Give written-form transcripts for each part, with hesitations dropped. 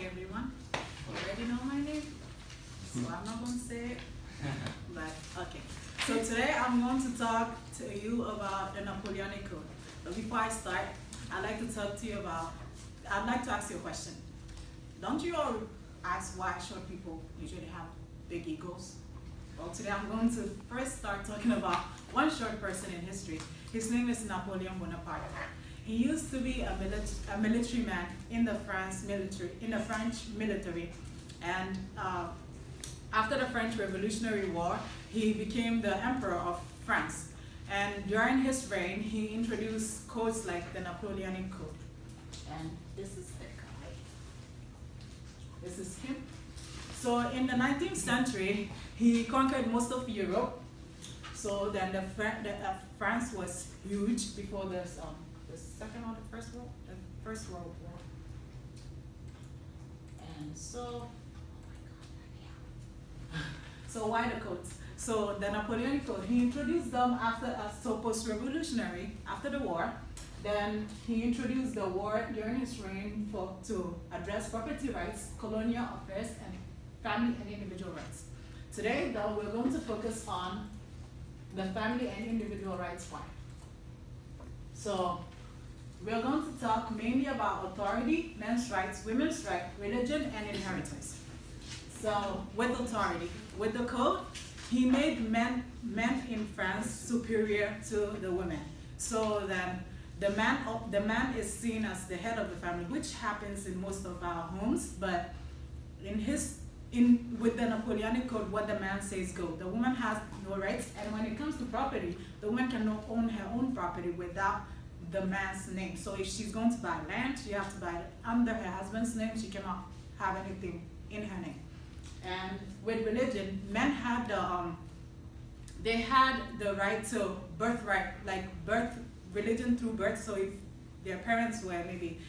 everyone. You already know my name, so I'm not going to say it, but okay. So today I'm going to talk to you about the Napoleonic Code. But before I start, I'd like to talk to you about, I'd like to ask you a question. Don't you all ask why short people usually have big egos? Well, today I'm going to first start talking about one short person in history. His name is Napoleon Bonaparte. He used to be a military man in the French military, and after the French Revolutionary War, he became the Emperor of France. And during his reign, he introduced codes like the Napoleonic Code. And this is the guy. This is him. So in the 19th century, he conquered most of Europe. So then France was huge before the Second or the First World? The First World War. And so, so why the codes? So the Napoleonic Code, he introduced them so post-revolutionary, after the war. Then he introduced the war during his reign to address property rights, colonial affairs, and family and individual rights. Today, though, we're going to focus on the family and individual rights part. So we're going to talk mainly about authority, men's rights, women's rights, religion, and inheritance. So with authority, with the code, he made men in France superior to the women. So then the man is seen as the head of the family, which happens in most of our homes, but with the Napoleonic Code, what the man says go. The woman has no rights, and when it comes to property, the woman cannot own her own property without the man's name. So if she's going to buy land, she has to buy it under her husband's name. She cannot have anything in her name. And with religion, men had they had the right to birthright, like religion through birth. So if their parents were maybe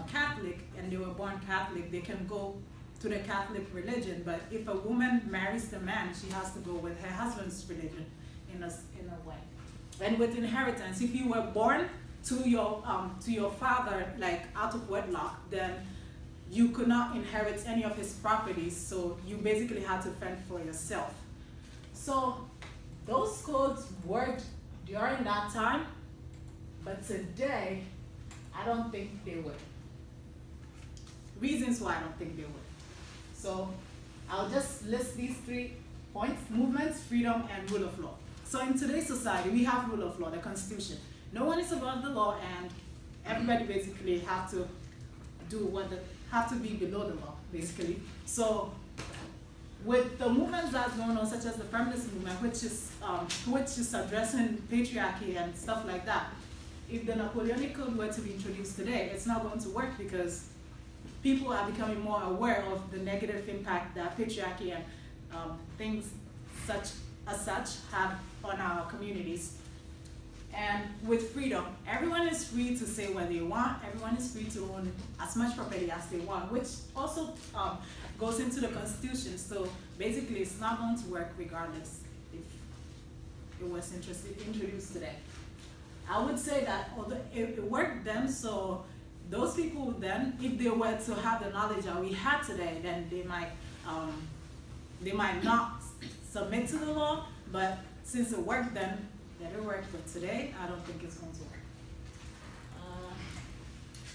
Catholic and they were born Catholic, they can go to the Catholic religion. But if a woman marries the man, she has to go with her husband's religion in a way. And with inheritance, if you were born to your father like out of wedlock, then you could not inherit any of his properties, so you basically had to fend for yourself. So those codes worked during that time, but today I don't think they would. Reasons why I don't think they would. So I'll just list these 3 points: movements, freedom, and rule of law. So in today's society, we have rule of law, the Constitution. No one is above the law, and everybody basically have to be below the law, basically. So with the movements that's going on, such as the feminist movement, which is addressing patriarchy and stuff like that, if the Napoleonic Code were to be introduced today, it's not going to work because people are becoming more aware of the negative impact that patriarchy and things such have on our communities. And with freedom, everyone is free to say what they want. Everyone is free to own as much property as they want, which also goes into the Constitution. So basically, it's not going to work regardless if it was introduced today. I would say that although it worked then, so those people then, if they were to have the knowledge that we had today, then they might not submit to the law. But since it worked then, let it work. But today, I don't think it's going to work.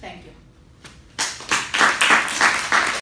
Thank you.